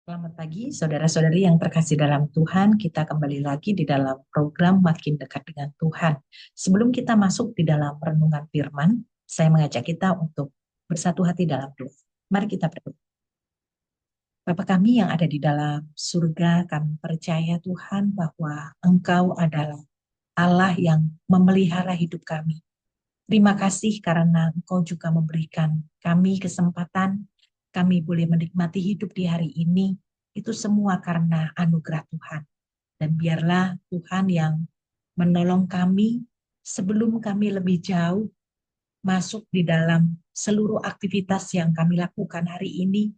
Selamat pagi, saudara-saudari yang terkasih dalam Tuhan. Kita kembali lagi di dalam program Makin Dekat dengan Tuhan. Sebelum kita masuk di dalam renungan firman, saya mengajak kita untuk bersatu hati dalam doa. Mari kita berdoa. Bapa kami yang ada di dalam surga, kami percaya Tuhan bahwa Engkau adalah Allah yang memelihara hidup kami. Terima kasih karena Engkau juga memberikan kami kesempatan, kami boleh menikmati hidup di hari ini. Itu semua karena anugerah Tuhan. Dan biarlah Tuhan yang menolong kami sebelum kami lebih jauh masuk di dalam seluruh aktivitas yang kami lakukan hari ini.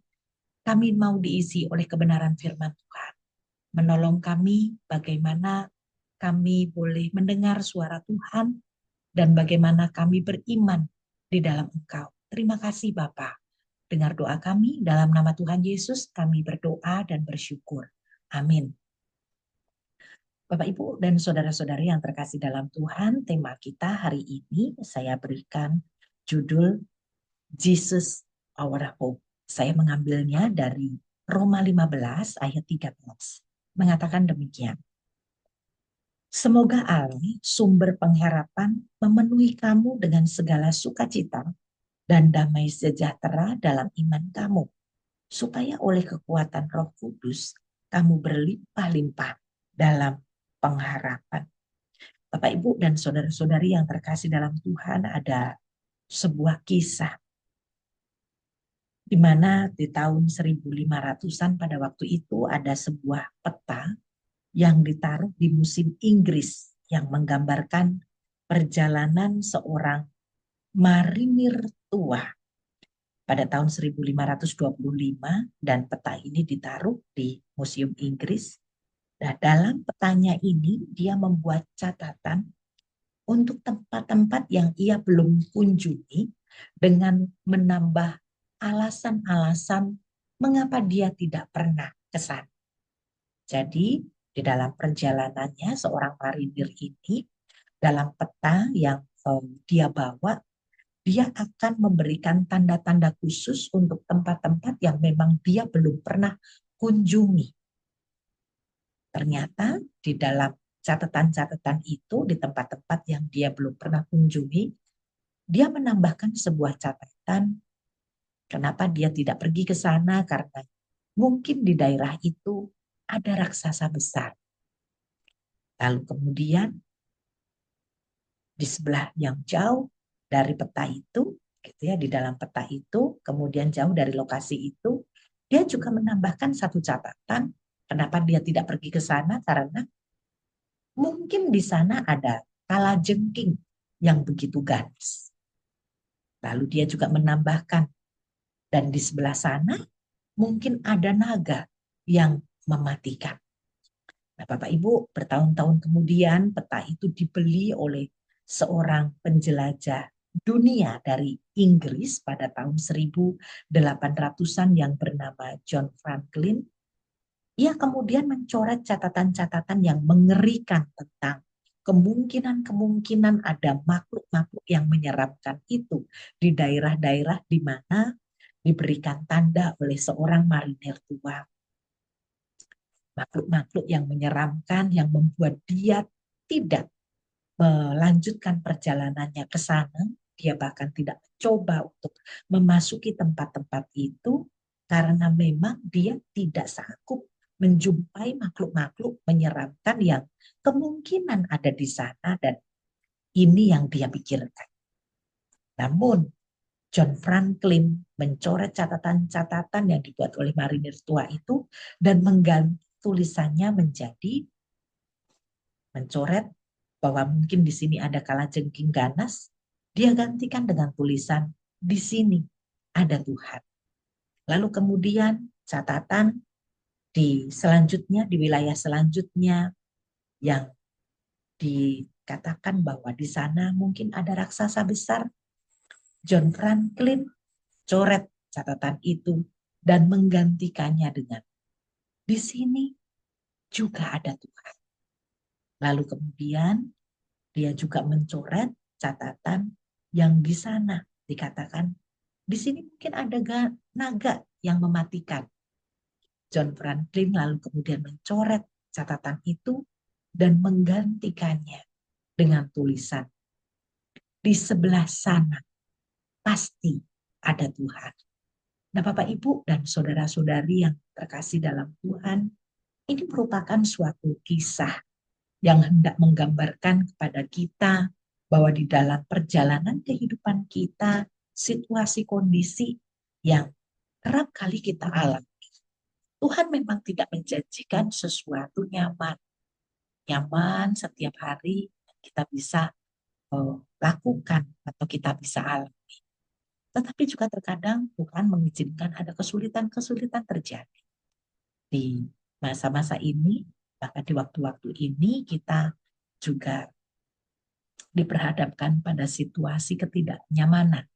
Kami mau diisi oleh kebenaran firman Tuhan. Menolong kami bagaimana kami boleh mendengar suara Tuhan dan bagaimana kami beriman di dalam Engkau. Terima kasih Bapa. Dengar doa kami dalam nama Tuhan Yesus, kami berdoa dan bersyukur. Amin. Bapak, Ibu, dan saudara-saudari yang terkasih dalam Tuhan, tema kita hari ini saya berikan judul Jesus Our Hope. Saya mengambilnya dari Roma 15 ayat 13. Mengatakan demikian. Semoga Allah, sumber pengharapan, memenuhi kamu dengan segala sukacita dan damai sejahtera dalam iman kamu, supaya oleh kekuatan Roh Kudus kamu berlimpah-limpah dalam pengharapan. Bapak, Ibu, dan saudara-saudari yang terkasih dalam Tuhan, ada sebuah kisah di mana di tahun 1500-an pada waktu itu ada sebuah peta yang ditaruh di musim Inggris yang menggambarkan perjalanan seorang marinir tua pada tahun 1525, dan peta ini ditaruh di Museum Inggris. Nah, dalam petanya ini dia membuat catatan untuk tempat-tempat yang ia belum kunjungi dengan menambah alasan-alasan mengapa dia tidak pernah ke sana. Jadi, di dalam perjalanannya seorang marinir ini dalam peta yang dia bawa, dia akan memberikan tanda-tanda khusus untuk tempat-tempat yang memang dia belum pernah kunjungi. Ternyata di dalam catatan-catatan itu, di tempat-tempat yang dia belum pernah kunjungi, dia menambahkan sebuah catatan kenapa dia tidak pergi ke sana, karena mungkin di daerah itu ada raksasa besar. Lalu kemudian di sebelah yang jauh dari peta itu, gitu ya, di dalam peta itu, kemudian jauh dari lokasi itu, dia juga menambahkan satu catatan kenapa dia tidak pergi ke sana, karena mungkin di sana ada kalajengking yang begitu ganas. Lalu dia juga menambahkan, dan di sebelah sana mungkin ada naga yang mematikan. Nah, Bapak Ibu, bertahun-tahun kemudian peta itu dibeli oleh seorang penjelajah dunia dari Inggris pada tahun 1800-an yang bernama John Franklin. Ia kemudian mencoret catatan-catatan yang mengerikan tentang kemungkinan-kemungkinan ada makhluk-makhluk yang menyeramkan itu di daerah-daerah di mana diberikan tanda oleh seorang marinir tua. Makhluk-makhluk yang menyeramkan yang membuat dia tidak melanjutkan perjalanannya ke sana. Dia bahkan tidak mencoba untuk memasuki tempat-tempat itu karena memang dia tidak sanggup menjumpai makhluk-makhluk menyeramkan yang kemungkinan ada di sana, dan ini yang dia pikirkan. Namun John Franklin mencoret catatan-catatan yang dibuat oleh marinir tua itu dan mengganti tulisannya menjadi, mencoret bahwa mungkin di sini ada kalajengking ganas, dia gantikan dengan tulisan di sini ada Tuhan. Lalu kemudian catatan di selanjutnya, di wilayah selanjutnya yang dikatakan bahwa di sana mungkin ada raksasa besar, John Franklin coret catatan itu dan menggantikannya dengan di sini juga ada Tuhan. Lalu kemudian dia juga mencoret catatan yang di sana dikatakan di sini mungkin ada naga yang mematikan. John Franklin lalu kemudian mencoret catatan itu dan menggantikannya dengan tulisan, di sebelah sana pasti ada Tuhan. Nah, Bapak, Ibu, dan saudara-saudari yang terkasih dalam Tuhan, ini merupakan suatu kisah yang hendak menggambarkan kepada kita bahwa di dalam perjalanan kehidupan kita, situasi kondisi yang kerap kali kita alami, Tuhan memang tidak menjanjikan sesuatu nyaman. Nyaman setiap hari kita bisa lakukan atau kita bisa alami. Tetapi juga terkadang Tuhan mengizinkan ada kesulitan-kesulitan terjadi. Di masa-masa ini, bahkan di waktu-waktu ini kita juga diperhadapkan pada situasi ketidaknyamanan.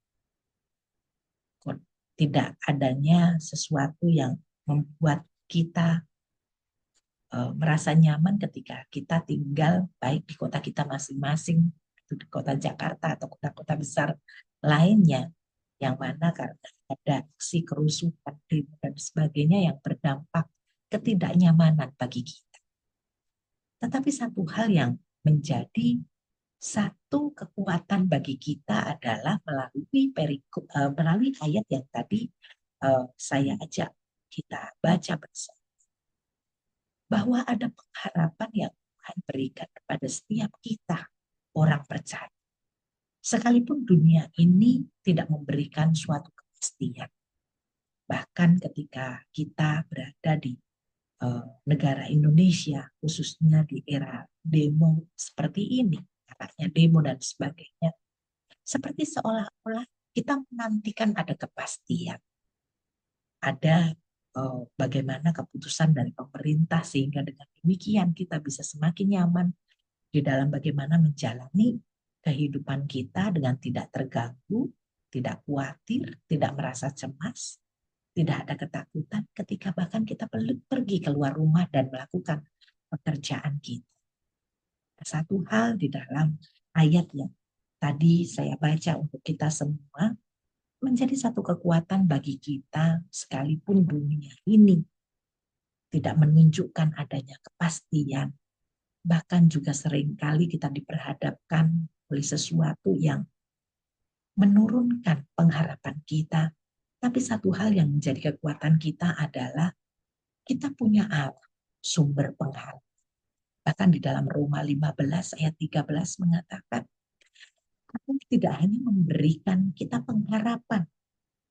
Tidak adanya sesuatu yang membuat kita merasa nyaman ketika kita tinggal baik di kota kita masing-masing, di kota Jakarta atau kota-kota besar lainnya, yang mana karena ada aksi kerusuhan dan sebagainya yang berdampak ketidaknyamanan bagi kita. Tetapi satu hal yang menjadi satu kekuatan bagi kita adalah melalui ayat yang tadi saya ajak kita baca bersama, bahwa ada pengharapan yang Tuhan berikan kepada setiap kita orang percaya. Sekalipun dunia ini tidak memberikan suatu kepastian, bahkan ketika kita berada di negara Indonesia, khususnya di era demo seperti ini, anaknya demo dan sebagainya, seperti seolah-olah kita menantikan ada kepastian, ada bagaimana keputusan dari pemerintah, sehingga dengan demikian kita bisa semakin nyaman di dalam bagaimana menjalani kehidupan kita dengan tidak terganggu, tidak khawatir, tidak merasa cemas, tidak ada ketakutan ketika bahkan kita pergi keluar rumah dan melakukan pekerjaan kita. Satu hal di dalam ayat yang tadi saya baca untuk kita semua menjadi satu kekuatan bagi kita, sekalipun dunia ini tidak menunjukkan adanya kepastian, bahkan juga seringkali kita diperhadapkan oleh sesuatu yang menurunkan pengharapan kita. Tapi satu hal yang menjadi kekuatan kita adalah kita punya Allah, sumber pengharapan. Bahkan di dalam Roma 15 ayat 13 mengatakan, Allah tidak hanya memberikan kita pengharapan,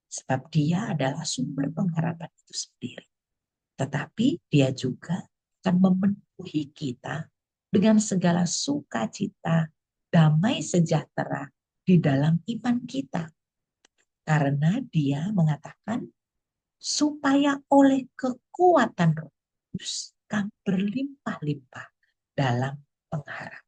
sebab Dia adalah sumber pengharapan itu sendiri, tetapi Dia juga akan memenuhi kita dengan segala sukacita, damai sejahtera di dalam iman kita. Karena Dia mengatakan, supaya oleh kekuatan Roh Kudus kami berlimpah-limpah dalam pengharapan.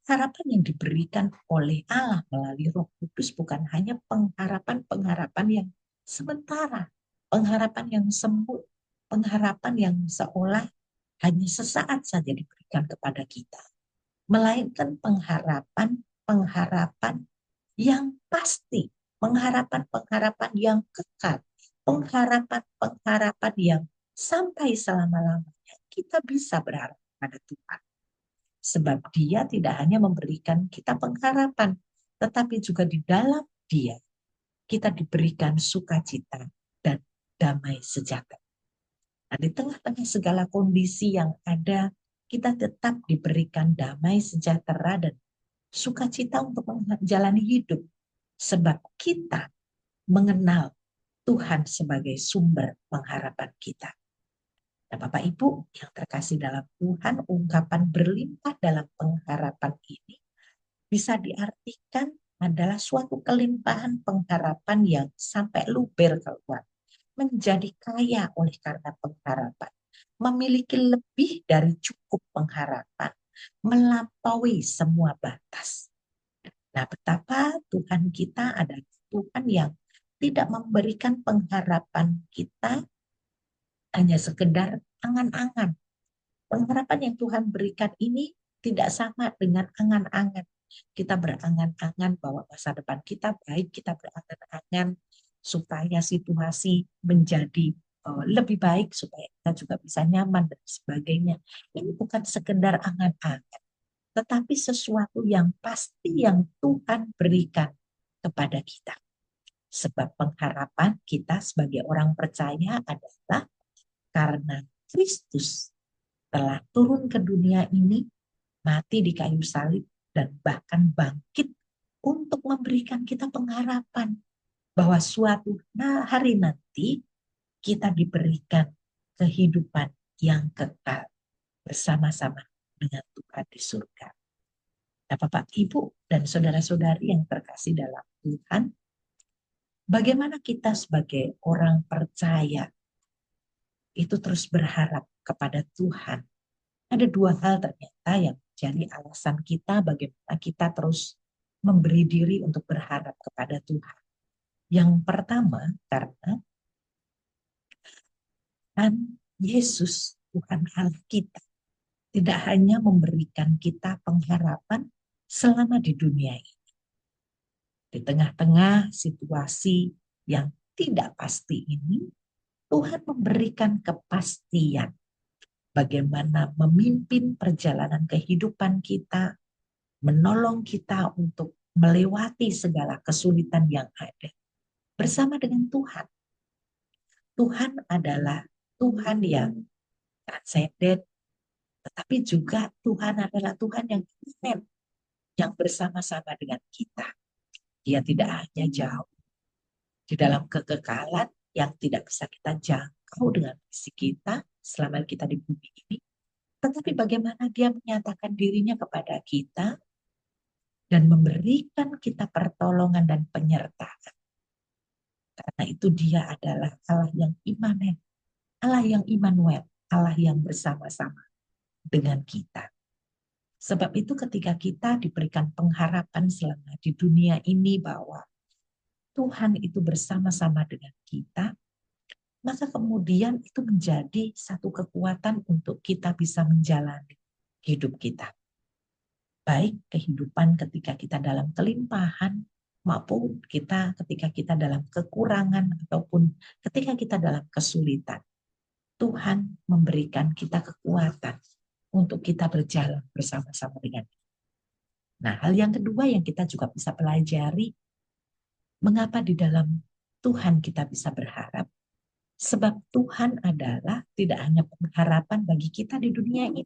Harapan yang diberikan oleh Allah melalui Roh Kudus bukan hanya pengharapan-pengharapan yang sementara, pengharapan yang semu, pengharapan yang seolah hanya sesaat saja diberikan kepada kita, melainkan pengharapan-pengharapan yang pasti, pengharapan-pengharapan yang kekal, pengharapan-pengharapan yang sampai selama-lamanya kita bisa berharap pada Tuhan. Sebab Dia tidak hanya memberikan kita pengharapan, tetapi juga di dalam Dia kita diberikan sukacita dan damai sejahtera. Nah, di tengah-tengah segala kondisi yang ada, kita tetap diberikan damai sejahtera dan sukacita untuk menjalani hidup. Sebab kita mengenal Tuhan sebagai sumber pengharapan kita. Nah, Bapak Ibu yang terkasih dalam Tuhan, ungkapan berlimpah dalam pengharapan ini bisa diartikan adalah suatu kelimpahan pengharapan yang sampai luber keluar, menjadi kaya oleh karena pengharapan, memiliki lebih dari cukup pengharapan, melampaui semua batas. Nah, betapa Tuhan kita adalah Tuhan yang tidak memberikan pengharapan kita hanya sekedar angan-angan. Pengharapan yang Tuhan berikan ini tidak sama dengan angan-angan. Kita berangan-angan bahwa masa depan kita baik, kita berangan-angan supaya situasi menjadi lebih baik supaya kita juga bisa nyaman dan sebagainya. Ini bukan sekedar angan-angan, tetapi sesuatu yang pasti yang Tuhan berikan kepada kita. Sebab pengharapan kita sebagai orang percaya adalah karena Kristus telah turun ke dunia ini, mati di kayu salib, dan bahkan bangkit untuk memberikan kita pengharapan bahwa suatu hari nanti kita diberikan kehidupan yang kekal bersama-sama dengan Tuhan di surga. Nah, Bapak, Ibu, dan saudara-saudari yang terkasih dalam Tuhan, bagaimana kita sebagai orang percaya itu terus berharap kepada Tuhan? Ada dua hal ternyata yang menjadi alasan kita bagaimana kita terus memberi diri untuk berharap kepada Tuhan. Yang pertama, karena Tuhan Yesus, Tuhan Allah kita, tidak hanya memberikan kita pengharapan selama di dunia ini. Di tengah-tengah situasi yang tidak pasti ini, Tuhan memberikan kepastian bagaimana memimpin perjalanan kehidupan kita, menolong kita untuk melewati segala kesulitan yang ada bersama dengan Tuhan. Tuhan adalah Tuhan yang transenden, tetapi juga Tuhan adalah Tuhan yang iman, yang bersama-sama dengan kita. Dia tidak hanya jauh di dalam kekekalan yang tidak bisa kita jangkau dengan fisik kita selama kita di bumi ini, tetapi bagaimana dia menyatakan dirinya kepada kita dan memberikan kita pertolongan dan penyertaan. Karena itu dia adalah Allah yang imanen, Allah yang Immanuel, Allah yang bersama-sama dengan kita. Sebab itu ketika kita diberikan pengharapan selama di dunia ini bahwa Tuhan itu bersama-sama dengan kita, maka kemudian itu menjadi satu kekuatan untuk kita bisa menjalani hidup kita. Baik kehidupan ketika kita dalam kelimpahan, maupun kita ketika kita dalam kekurangan, ataupun ketika kita dalam kesulitan. Tuhan memberikan kita kekuatan untuk kita berjalan bersama-sama dengan Dia. Nah, hal yang kedua yang kita juga bisa pelajari, mengapa di dalam Tuhan kita bisa berharap? Sebab Tuhan adalah tidak hanya pengharapan bagi kita di dunia ini,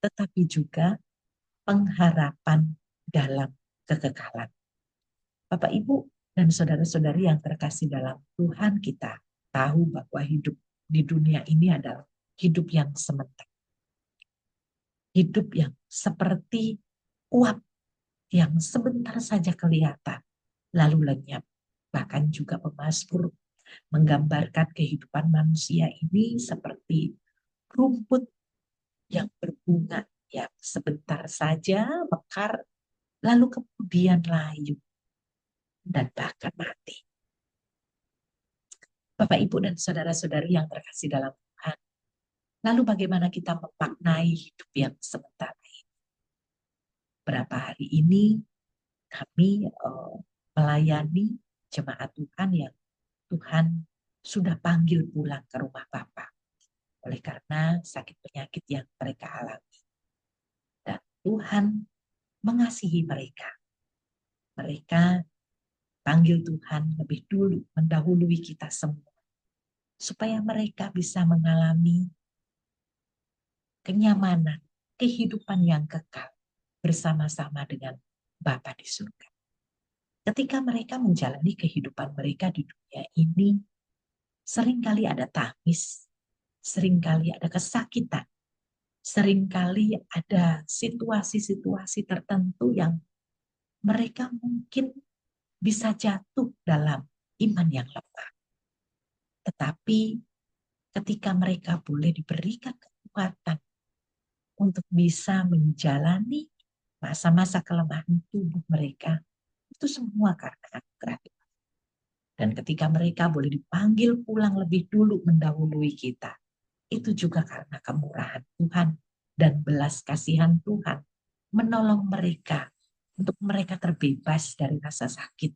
tetapi juga pengharapan dalam kekekalan. Bapak, Ibu, dan saudara-saudari yang terkasih dalam Tuhan, kita tahu bahwa hidup di dunia ini adalah hidup yang sementara. Hidup yang seperti uap yang sebentar saja kelihatan, lalu lenyap. Bahkan juga pemazmur menggambarkan kehidupan manusia ini seperti rumput yang berbunga yang sebentar saja mekar, lalu kemudian layu dan bahkan mati. Bapak, Ibu, dan saudara-saudari yang terkasih dalam Tuhan, lalu bagaimana kita memaknai hidup yang sementara ini? Berapa hari ini kami melayani jemaat Tuhan yang Tuhan sudah panggil pulang ke rumah Bapa oleh karena sakit penyakit yang mereka alami. Dan Tuhan mengasihi mereka. Mereka panggil Tuhan lebih dulu, mendahului kita semua. Supaya mereka bisa mengalami kenyamanan, kehidupan yang kekal bersama-sama dengan Bapa di surga. Ketika mereka menjalani kehidupan mereka di dunia ini, seringkali ada tangis, seringkali ada kesakitan, seringkali ada situasi-situasi tertentu yang mereka mungkin bisa jatuh dalam iman yang lemah. Tetapi ketika mereka boleh diberikan kekuatan untuk bisa menjalani masa-masa kelemahan tubuh mereka, itu semua karena anugerah Tuhan. Dan ketika mereka boleh dipanggil pulang lebih dulu mendahului kita, itu juga karena kemurahan Tuhan dan belas kasihan Tuhan menolong mereka untuk mereka terbebas dari rasa sakit,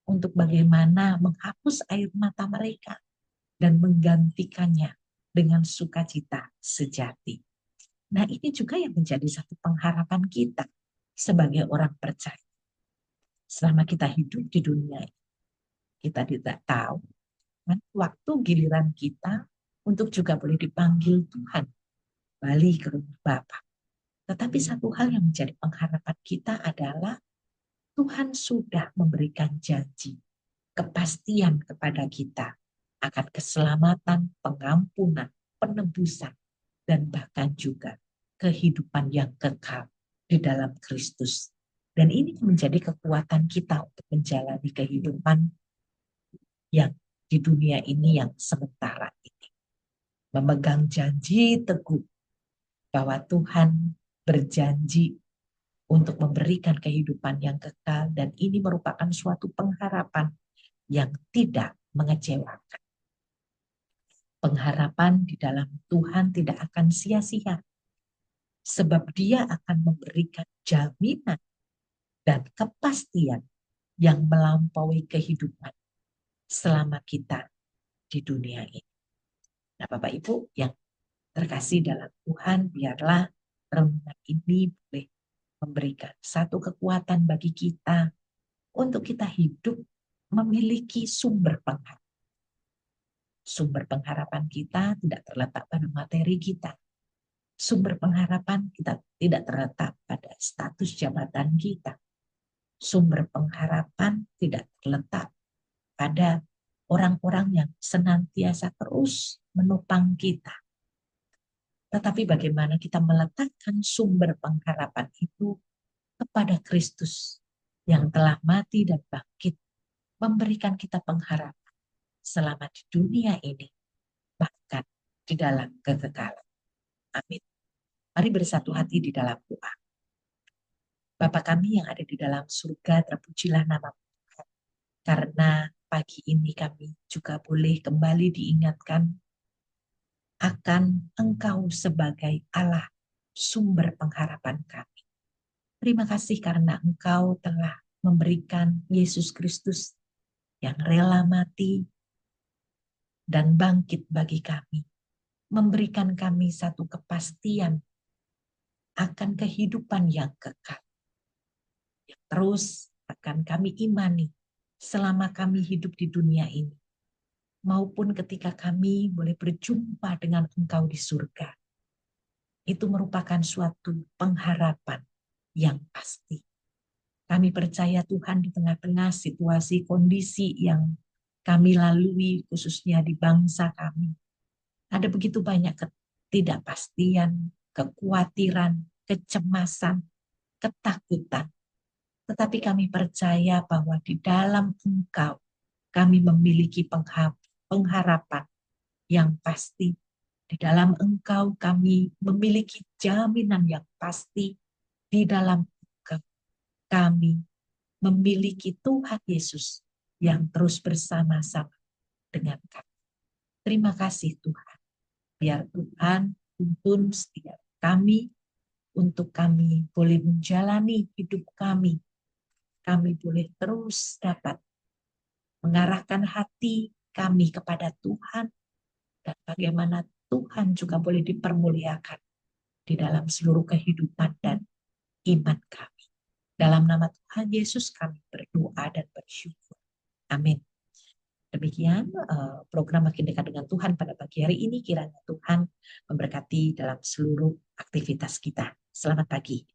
untuk bagaimana menghapus air mata mereka, dan menggantikannya dengan sukacita sejati. Nah, ini juga yang menjadi satu pengharapan kita sebagai orang percaya. Selama kita hidup di dunia ini, kita tidak tahu kan, waktu giliran kita untuk juga boleh dipanggil Tuhan balik ke rumah Bapa. Tetapi satu hal yang menjadi pengharapan kita adalah Tuhan sudah memberikan janji, kepastian kepada kita akan keselamatan, pengampunan, penebusan, dan bahkan juga kehidupan yang kekal di dalam Kristus. Dan ini menjadi kekuatan kita untuk menjalani kehidupan yang di dunia ini yang sementara ini. Memegang janji teguh bahwa Tuhan berjanji untuk memberikan kehidupan yang kekal, dan ini merupakan suatu pengharapan yang tidak mengecewakan. Pengharapan di dalam Tuhan tidak akan sia-sia, sebab Dia akan memberikan jaminan dan kepastian yang melampaui kehidupan selama kita di dunia ini. Nah, Bapak Ibu yang terkasih dalam Tuhan, biarlah renungan ini boleh memberikan satu kekuatan bagi kita untuk kita hidup memiliki sumber pengharapan. Sumber pengharapan kita tidak terletak pada materi kita. Sumber pengharapan kita tidak terletak pada status jabatan kita. Sumber pengharapan tidak terletak pada orang-orang yang senantiasa terus menopang kita. Tetapi bagaimana kita meletakkan sumber pengharapan itu kepada Kristus yang telah mati dan bangkit, memberikan kita pengharapan selama di dunia ini, bahkan di dalam kekekalan. Amin. Mari bersatu hati di dalam doa. Bapa kami yang ada di dalam surga, terpujilah nama Tuhan. Karena pagi ini kami juga boleh kembali diingatkan akan Engkau sebagai Allah, sumber pengharapan kami. Terima kasih karena Engkau telah memberikan Yesus Kristus yang rela mati dan bangkit bagi kami, memberikan kami satu kepastian akan kehidupan yang kekal, yang terus akan kami imani selama kami hidup di dunia ini, maupun ketika kami boleh berjumpa dengan Engkau di surga. Itu merupakan suatu pengharapan yang pasti. Kami percaya Tuhan di tengah-tengah situasi kondisi yang kami lalui, khususnya di bangsa kami, ada begitu banyak ketidakpastian, kekhawatiran, kecemasan, ketakutan. Tetapi kami percaya bahwa di dalam Engkau kami memiliki pengharapan yang pasti. Di dalam Engkau kami memiliki jaminan yang pasti. Di dalam Engkau kami memiliki Tuhan Yesus yang terus bersama-sama dengan kami. Terima kasih Tuhan. Biar Tuhan tuntun setiap kami untuk kami boleh menjalani hidup kami. Kami boleh terus dapat mengarahkan hati kami kepada Tuhan, dan bagaimana Tuhan juga boleh dipermuliakan di dalam seluruh kehidupan dan iman kami. Dalam nama Tuhan Yesus kami berdoa dan bersyukur. Amin. Demikian program Makin Dekat dengan Tuhan pada pagi hari ini. Kiranya Tuhan memberkati dalam seluruh aktivitas kita. Selamat pagi.